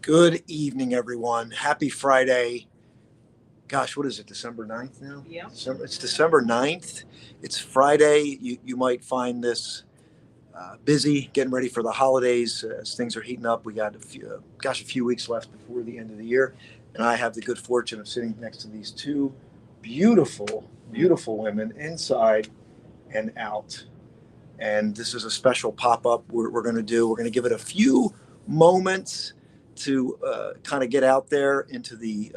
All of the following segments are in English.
Good evening, everyone. Happy Friday. Gosh, what is it, December 9th now? Yeah. It's December 9th. It's Friday. You might find this busy, getting ready for the holidays as things are heating up. We got a few weeks left before the end of the year. And I have the good fortune of sitting next to these two beautiful, beautiful women inside and out. And this is a special pop-up we're going to do. We're going to give it a few moments to kind of get out there into the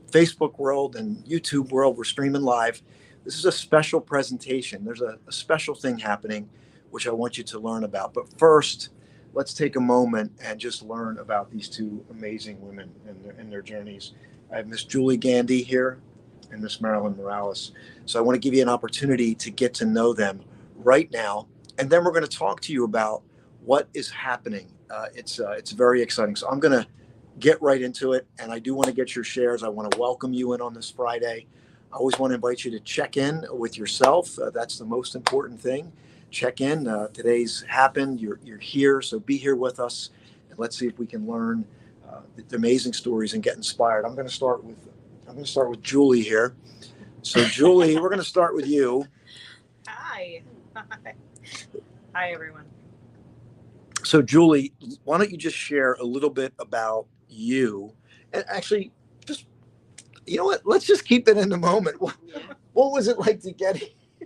Facebook world and YouTube world. We're streaming live. This is a special presentation. There's a special thing happening, which I want you to learn about. But first, let's take a moment and just learn about these two amazing women and their journeys. I have Miss Julie Gandy here and Miss Marilyn Morales. So I want to give you an opportunity to get to know them right now, and then we're going to talk to you about what is happening. It's very exciting. So I'm going to get right into it, and I do want to get your shares. I want to welcome you in on this Friday. I always want to invite you to check in with yourself. That's the most important thing. Check in. Today's happened. You're here, so be here with us, and let's see if we can learn the amazing stories and get inspired. I'm going to start with Julie here. So Julie, we're going to start with you. Hi. Hi, everyone. So Julie, why don't you just share a little bit about you? And actually, just, you know what? Let's just keep it in the moment. What was it like to get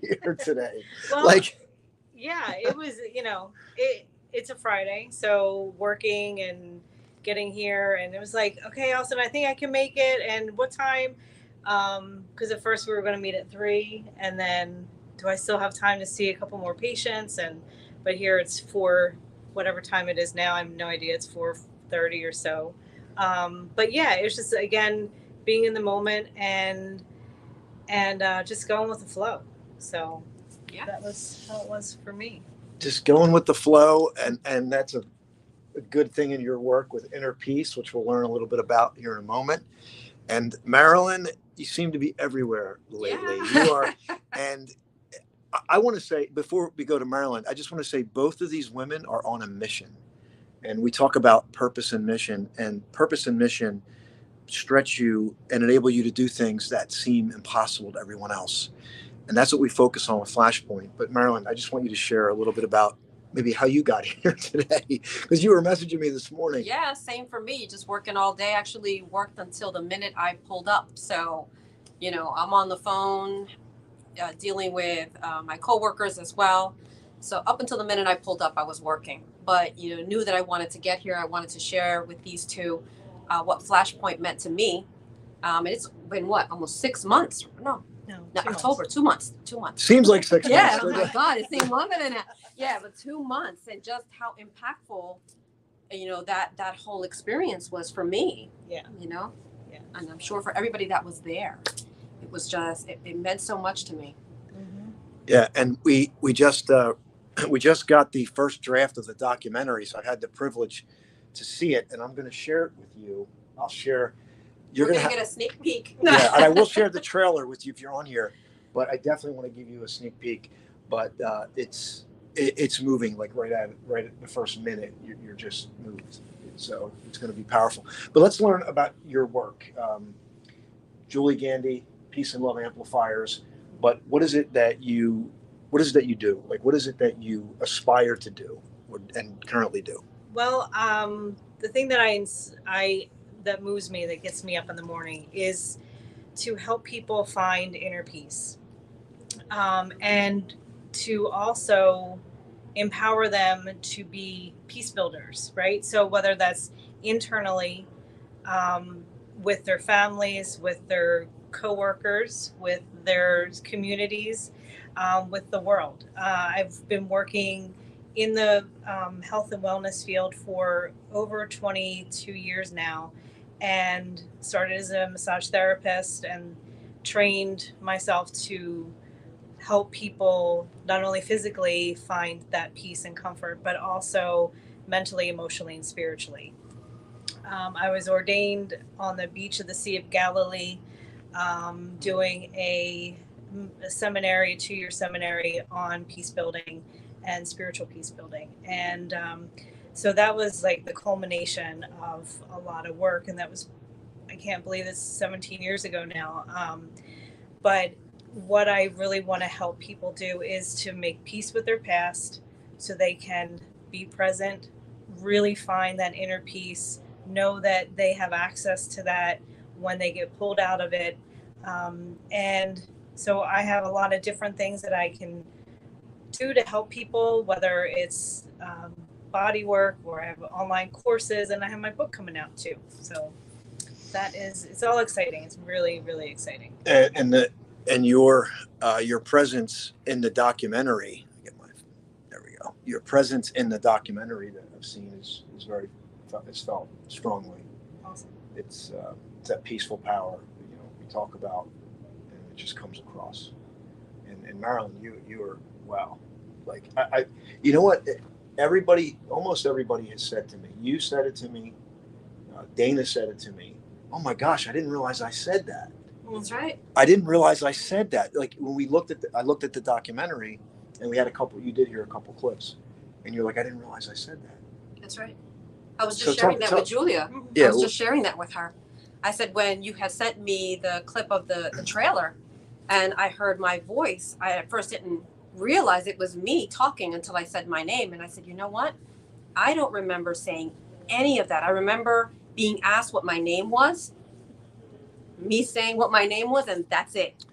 here today? Well, yeah, it was, it's a Friday, so working and getting here, and it was like, okay, Austin, I think I can make it. And what time? Because at first we were going to meet at 3, and then do I still have time to see a couple more patients? But here it's 4, whatever time it is now. I have no idea. It's 4:30 or so. But yeah, it was just, again, being in the moment and just going with the flow. So yeah, that was how it was for me. Just going with the flow, and that's a good thing in your work with inner peace, which we'll learn a little bit about here in a moment. And Marilyn, you seem to be everywhere lately. Yeah. You are, and I want to say, before we go to Marilyn, I just want to say both of these women are on a mission. And we talk about purpose and mission stretch you and enable you to do things that seem impossible to everyone else. And that's what we focus on with Flashpoint. But Marilyn, I just want you to share a little bit about maybe how you got here today, because you were messaging me this morning. Yeah, same for me. Just working all day. Actually worked until the minute I pulled up. So, I'm on the phone dealing with my coworkers as well. So up until the minute I pulled up, I was working. But, knew that I wanted to get here. I wanted to share with these two what Flashpoint meant to me. And it's been almost 6 months? No, October, 2 months. 2 months. Seems like 6 months. Yeah, oh my God, it seemed longer than that. Yeah, but 2 months, and just how impactful, that whole experience was for me. Yeah. Yeah. And I'm sure for everybody that was there, it was just, it meant so much to me. Mm-hmm. Yeah, and we just got the first draft of the documentary, so I had the privilege to see it, and I'm going to share it with you. I'll share. You're going to get a sneak peek. Yeah, and I will share the trailer with you if you're on here, but I definitely want to give you a sneak peek. But it's moving, like right at the first minute. You're just moved, so it's going to be powerful. But let's learn about your work, Julie Gandy, Peace and Love Amplifiers. But what is it that you do? Like, what is it that you aspire to do and currently do? Well, the thing that that moves me, that gets me up in the morning, is to help people find inner peace, and to also empower them to be peace builders, right? So whether that's internally, with their families, with their coworkers, with their communities, with the world. I've been working in the health and wellness field for over 22 years now, and started as a massage therapist and trained myself to help people not only physically find that peace and comfort, but also mentally, emotionally, and spiritually. I was ordained on the beach of the Sea of Galilee, doing a seminary, 2-year seminary on peace building and spiritual peace building. And so that was like the culmination of a lot of work, and that was, I can't believe it's 17 years ago now. But what I really want to help people do is to make peace with their past so they can be present, really find that inner peace, know that they have access to that when they get pulled out of it. And so I have a lot of different things that I can do to help people, whether it's body work, or I have online courses, and I have my book coming out too. So it's all exciting. It's really, really exciting. And your presence in the documentary, there we go. Your presence in the documentary that I've seen is very, it's felt strongly. Awesome. It's that peaceful power, we talk about, and it just comes across. And Marilyn, you are, wow. Like I you know what? Almost everybody has said to me. You said it to me. Dana said it to me. Oh my gosh, I didn't realize I said that. That's right. I didn't realize I said that. Like when we I looked at the documentary, and we had you did hear a couple clips, and you're like, I didn't realize I said that. That's right. I was just sharing that with Julia. Yeah, I was just sharing that with her. I said, when you had sent me the clip of the trailer, and I heard my voice, I at first didn't realize it was me talking until I said my name. And I said, you know what? I don't remember saying any of that. I remember being asked what my name was, me saying what my name was, and that's it.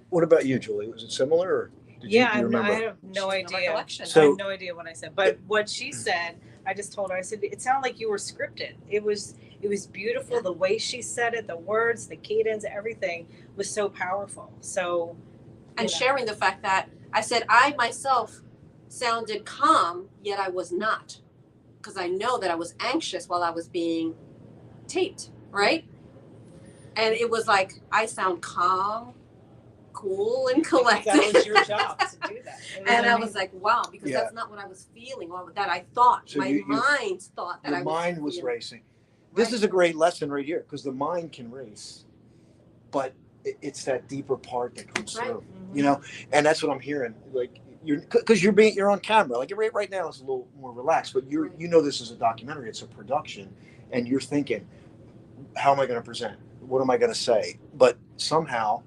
What about you, Julie? Was it similar, or do you remember? I have no idea. So, I have no idea what I said. But what she said, I just told her, I said, it sounded like you were scripted. It was beautiful. Yeah. The way she said it, the words, the cadence, everything was so powerful. So, and sharing the fact that I said I myself sounded calm, yet I was not, because I know that I was anxious while I was being taped, right? And it was like, I sound calm, cool, and collected. That was your job to do that. And I was like, wow, because that's not what I was feeling, or that I thought. So my mind thought that your mind was racing. This is a great lesson right here, because the mind can race, but it's that deeper part that comes through, and that's what I'm hearing. Like you're on camera. Like right now, it's a little more relaxed, but this is a documentary. It's a production, and you're thinking, how am I going to present? What am I going to say? But somehow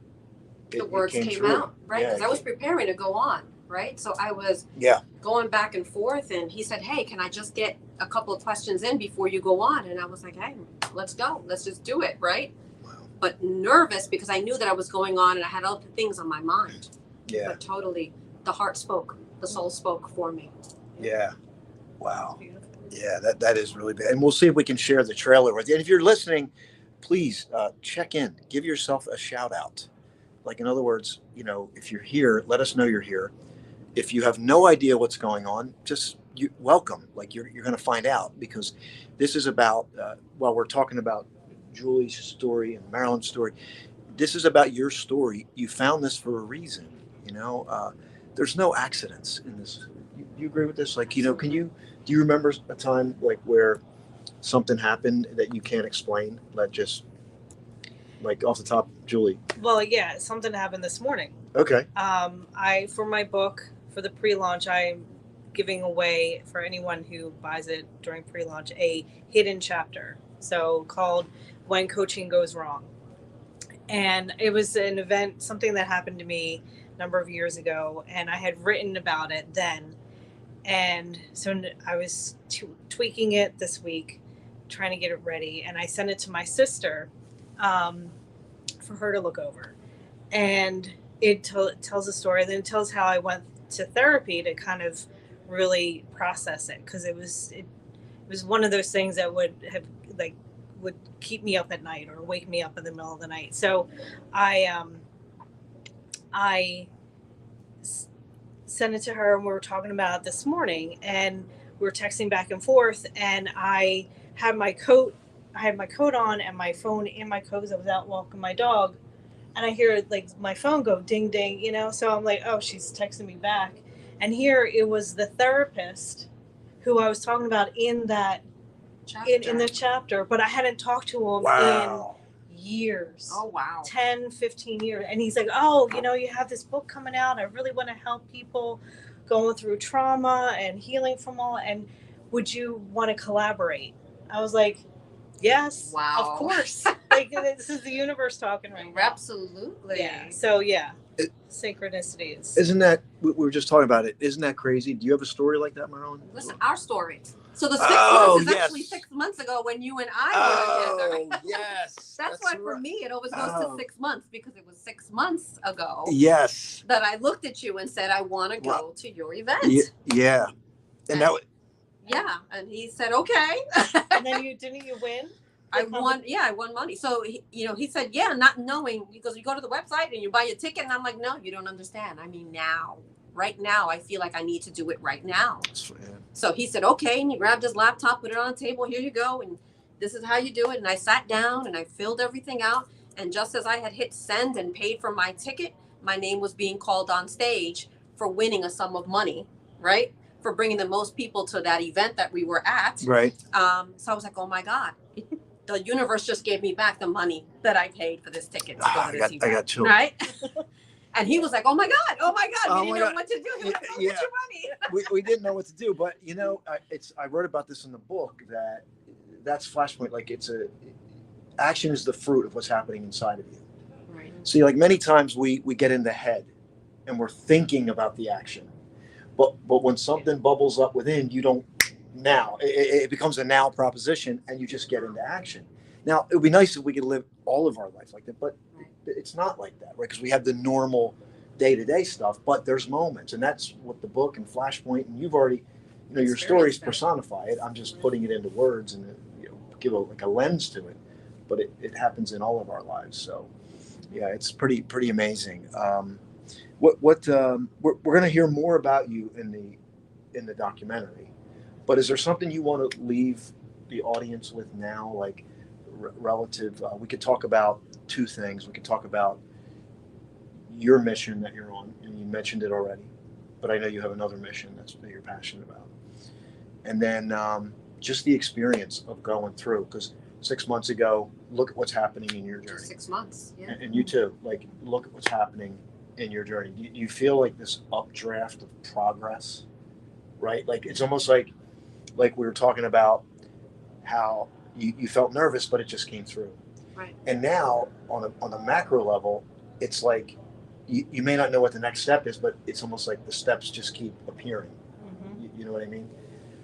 the words came out, right? Because I was preparing to go on, right? So I was going back and forth, and he said, hey, can I just get a couple of questions in before you go on? And I was like, hey, let's go. Let's just do it, right? Wow. But nervous, because I knew that I was going on and I had other things on my mind. Yeah. But totally, the heart spoke. The soul spoke for me. Yeah. Wow. Yeah, that is really bad. And we'll see if we can share the trailer with you. And if you're listening, please check in. Give yourself a shout out. Like, in other words, if you're here, let us know you're here. If you have no idea what's going on, just welcome. Like, you're going to find out, because this is about, while we're talking about Julie's story and Marilyn's story, this is about your story. You found this for a reason. There's no accidents in this. You agree with this? Like, do you remember a time like where something happened that you can't explain? That just, like, off the top, Julie. Well, yeah, something happened this morning. Okay. For my book, for the pre-launch, I'm giving away, for anyone who buys it during pre-launch, a hidden chapter. So called When Coaching Goes Wrong. And it was an event, something that happened to me a number of years ago, and I had written about it then. And so I was tweaking it this week, trying to get it ready, and I sent it to my sister for her to look over. And it tells a story, then it tells how I went to therapy to kind of really process it, because it was one of those things that would keep me up at night or wake me up in the middle of the night. So I sent it to her, and we were talking about it this morning, and we were texting back and forth, and I had my coat on and my phone in my coat because I was out walking my dog, and I hear like my phone go ding ding, so I'm like, oh, she's texting me back. And here it was the therapist who I was talking about in that in the chapter, but I hadn't talked to him in years. Oh, wow. 10, 15 years. And he's like, oh, you have this book coming out. I really want to help people going through trauma and healing from all. And would you want to collaborate? I was like, yes, Wow. of course. Like, this is the universe talking right now. Absolutely. Yeah. So yeah, synchronicities. Isn't that, we were just talking about it, isn't that crazy? Do you have a story like that, Marilyn? Listen, our story. So the 6 Oh, months is yes. actually 6 months ago when you and I were together. Oh, yes. That's why for right. me it always goes to 6 months, because it was 6 months ago Yes. that I looked at you and said, I want to go to your event. Yeah. And that was, yeah. And he said, okay. And then didn't you win? I won. Yeah, I won money. So, he said, yeah, not knowing, because you go to the website and you buy a ticket. And I'm like, no, you don't understand. I mean, right now, I feel like I need to do it right now. yeah. So he said, okay. And he grabbed his laptop, put it on the table. Here you go. And this is how you do it. And I sat down and I filled everything out. And just as I had hit send and paid for my ticket, my name was being called on stage for winning a sum of money, right? For bringing the most people to that event that we were at. Right. So I was like, oh my God. The universe just gave me back the money that I paid for this ticket to go to this event. I got chills. Right? And he was like, oh my God. We didn't know what to do. He was like, oh, get your money. we didn't know what to do, but I wrote about this in the book, that's Flashpoint. Like, action is the fruit of what's happening inside of you. Right. See, like, many times we get in the head and we're thinking about the action, but when something bubbles up within, you don't. Now it becomes a now proposition, and you just get into action. Now it would be nice if we could live all of our life like that, but it's not like that, right? Because we have the normal day-to-day stuff, but there's moments, and that's what the book and Flashpoint, and you've already, your stories personify it. I'm just putting it into words and give a lens to it, but it happens in all of our lives. So yeah, it's pretty amazing. We're going to hear more about you in the documentary. But is there something you want to leave the audience with now, like relative? We could talk about two things. We could talk about your mission that you're on, and you mentioned it already, but I know you have another mission that you're passionate about. And then just the experience of going through, because 6 months ago, look at what's happening in your journey. 6 months, yeah. And you too, like, look at what's happening in your journey. Do you feel like this updraft of progress, right? Like, it's almost like we were talking about how you felt nervous, but it just came through. Right. And now on a macro level, it's like you may not know what the next step is, but it's almost like the steps just keep appearing. Mm-hmm. You know what I mean?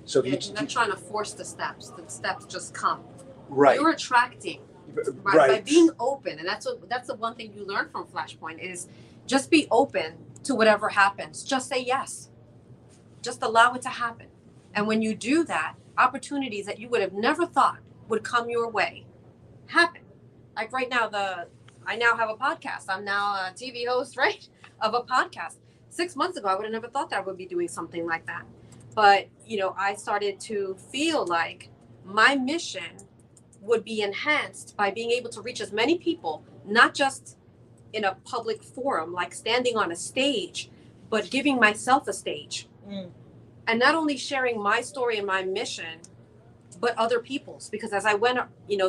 So you're not trying to force the steps just come. Right. You're attracting. Right. By being open, and that's the one thing you learn from Flashpoint is just be open to whatever happens. Just say yes. Just allow it to happen. And when you do that, opportunities that you would have never thought would come your way happen. Like right now, I now have a podcast. I'm now a TV host, right, of a podcast. 6 months ago, I would have never thought that I would be doing something like that. But, I started to feel like my mission would be enhanced by being able to reach as many people, not just in a public forum, like standing on a stage, but giving myself a stage. Mm. And not only sharing my story and my mission, but other people's. Because as I went,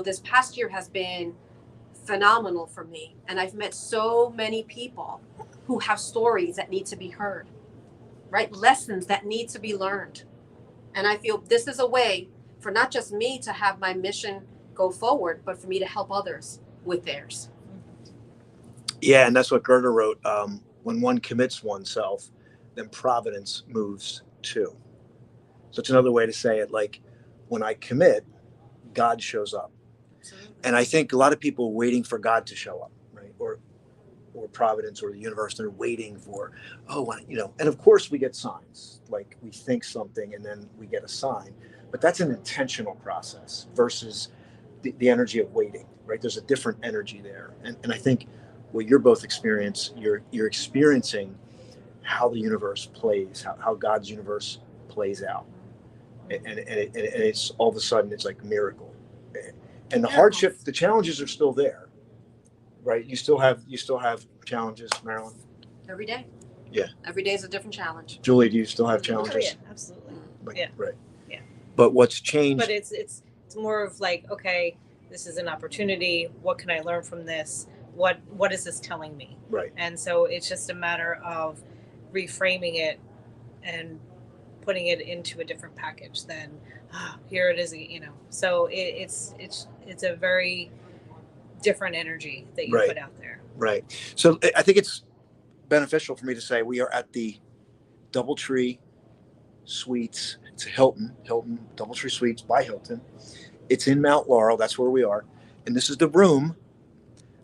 this past year has been phenomenal for me. And I've met so many people who have stories that need to be heard, right? Lessons that need to be learned. And I feel this is a way for not just me to have my mission go forward, but for me to help others with theirs. Yeah, and that's what Goethe wrote. When one commits oneself, then providence moves too. So it's another way to say it, like, when I commit, God shows up. Absolutely. And I think a lot of people are waiting for God to show up, right? Or providence or the universe, they're waiting for, and of course we get signs, like we think something and then we get a sign, but that's an intentional process versus the energy of waiting, right? There's a different energy there. And I think what you're both you're experiencing how the universe plays, how God's universe plays out. And it's all of a sudden, it's like miracle. And the hardship, the challenges are still there, right? You still have challenges, Marilyn? Every day. Yeah. Every day is a different challenge. Julie, do you still have challenges? Oh, yeah, absolutely. Right. Yeah. But what's changed? But it's more of like, okay, this is an opportunity. What can I learn from this? What is this telling me? Right. And so it's just a matter of reframing it and putting it into a different package than here it is, so it's a very different energy that you Right. put out there. Right. So I think it's beneficial for me to say we are at the Doubletree Suites. It's a Hilton Doubletree Suites by Hilton. It's in Mount Laurel. That's where we are. And this is the room.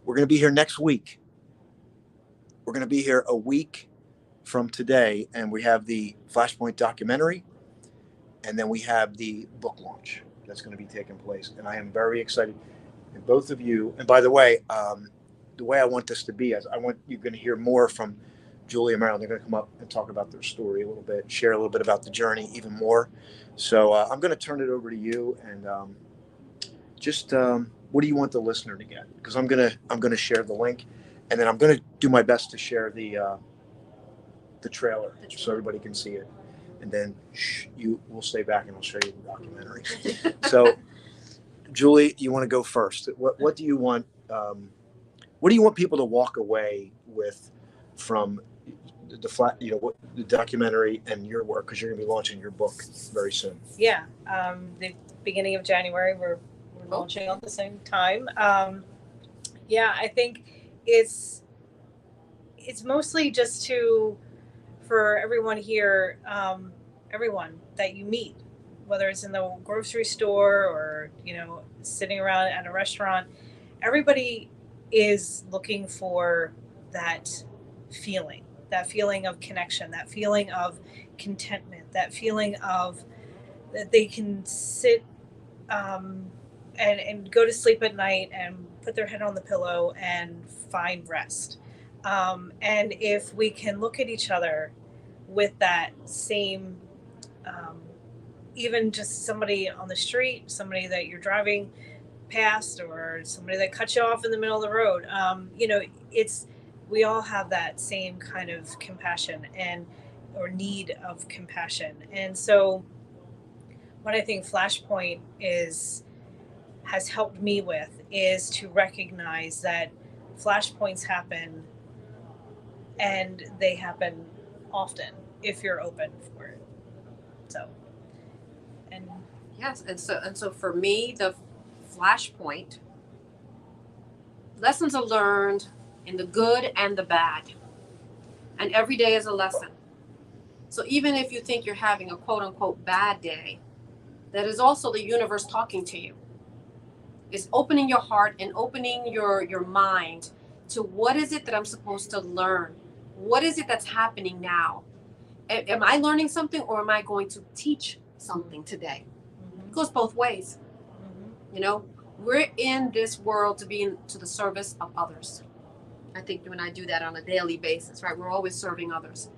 We're going to be here next week. We're going to be here a week from today. And we have the Flashpoint documentary. And then we have the book launch that's going to be taking place. And I am very excited. And both of you, and by the way I want this to be, as I want you're going to hear more from Julia and Marilyn. They're going to come up and talk about their story a little bit, share a little bit about the journey even more. So I'm going to turn it over to you, and what do you want the listener to get? Because I'm gonna share the link, and then I'm going to do my best to share the trailer so everybody can see it, and then you will stay back and I'll show you the documentary. So, Julie, you want to go first? What do you want? What do you want people to walk away with from the documentary and your work, because you're going to be launching your book very soon? Yeah, the beginning of January, we're launching at the same time. I think it's mostly just for everyone here, everyone that you meet, whether it's in the grocery store or sitting around at a restaurant, everybody is looking for that feeling of connection, that feeling of contentment, that feeling of that they can sit and go to sleep at night and put their head on the pillow and find rest. And if we can look at each other with that same, even just somebody on the street, somebody that you're driving past, or somebody that cuts you off in the middle of the road, we all have that same kind of compassion or need of compassion. And so what I think Flashpoint has helped me with is to recognize that flashpoints happen, and they happen often if you're open for it. So, and yes, and so for me, the Flashpoint lessons are learned in the good and the bad, and every day is a lesson. So even if you think you're having a quote unquote bad day, that is also the universe talking to you. It's opening your heart and opening your mind to what is it that I'm supposed to learn? What is it that's happening now? Am I learning something, or am I going to teach something today? It goes both ways. We're in this world to be to the service of others. I think you and I do that on a daily basis, right? We're always serving others.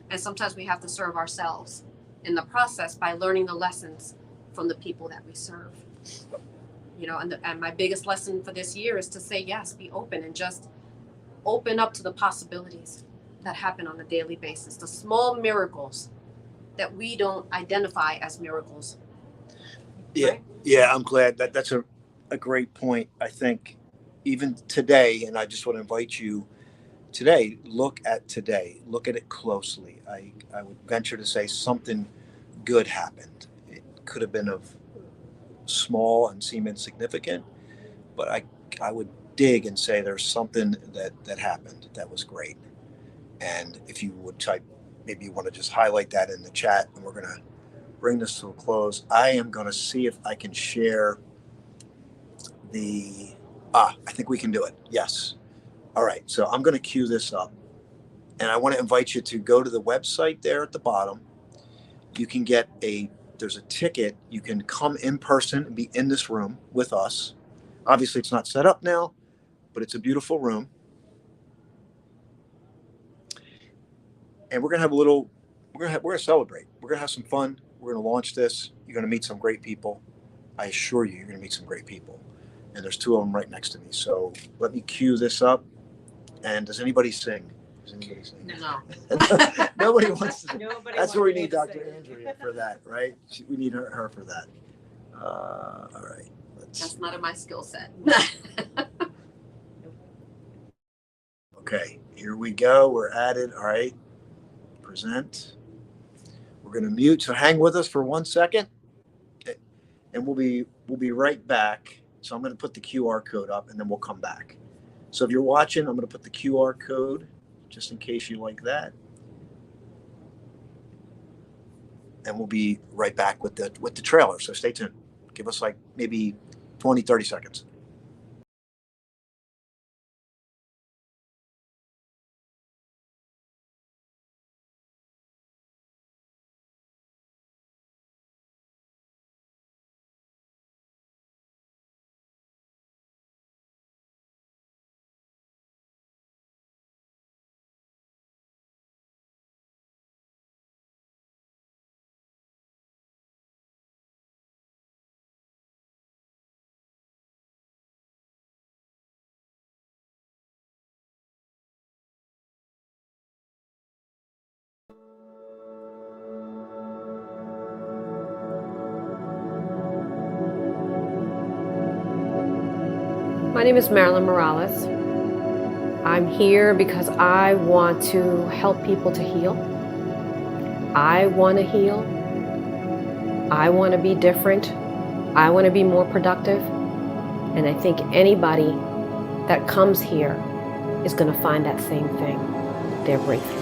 And sometimes we have to serve ourselves in the process by learning the lessons from the people that we serve. And my biggest lesson for this year is to say yes, be open, and just open up to the possibilities that happen on a daily basis, the small miracles that we don't identify as miracles. Yeah, right? Yeah, I'm glad that's a great point. I think even today, and I just want to invite you today, look at it closely. I would venture to say something good happened. It could have been of small and seem insignificant, but I would dig and say there's something that happened that was great. And if you would type, maybe you want to just highlight that in the chat, and we're going to bring this to a close. I am going to see if I can share I think we can do it. Yes. All right. So I'm going to cue this up, and I want to invite you to go to the website there at the bottom. You can get there's a ticket. You can come in person and be in this room with us. Obviously it's not set up now, but it's a beautiful room. And we're going to celebrate. We're going to have some fun. We're going to launch this. You're going to meet some great people. I assure you're going to meet some great people. And there's two of them right next to me. So let me cue this up. And does anybody sing? No. Nobody wants to. Nobody That's where we need Dr. sing. Andrea for that, right? We need her for that. All right. That's not in my skill set. Okay, here we go. We're at it. All right. Present. We're We're going to mute. So hang with us for 1 second, and we'll be right back. So I'm going to put the QR code up, and then we'll come back. So if you're watching, I'm going to put the QR code just in case you like that. And we'll be right back with the trailer. So stay tuned. Give us like maybe 20, 30 seconds. My name is Marilyn Morales. I'm here because I want to help people to heal. I want to heal. I want to be different. I want to be more productive. And I think anybody that comes here is going to find that same thing, their breakthrough.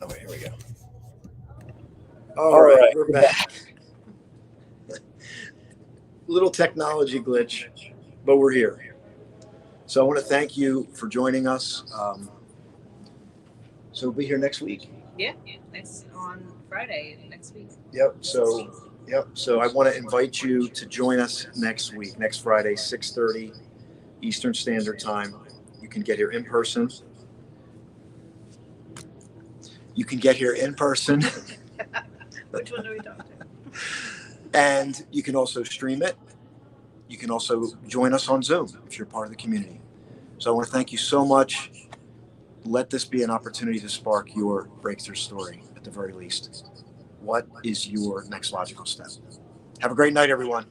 Okay, here we go. All right, we're back. Little technology glitch, but we're here. So I want to thank you for joining us. So we'll be here next week. Yeah, next on Friday next week. Yep. So I want to invite you to join us next week, next Friday, 6:30 Eastern Standard Time. You can get here in person. Which one do we talk to? And you can also stream it. You can also join us on Zoom if you're part of the community. So I want to thank you so much. Let this be an opportunity to spark your breakthrough story at the very least. What is your next logical step? Have a great night, everyone.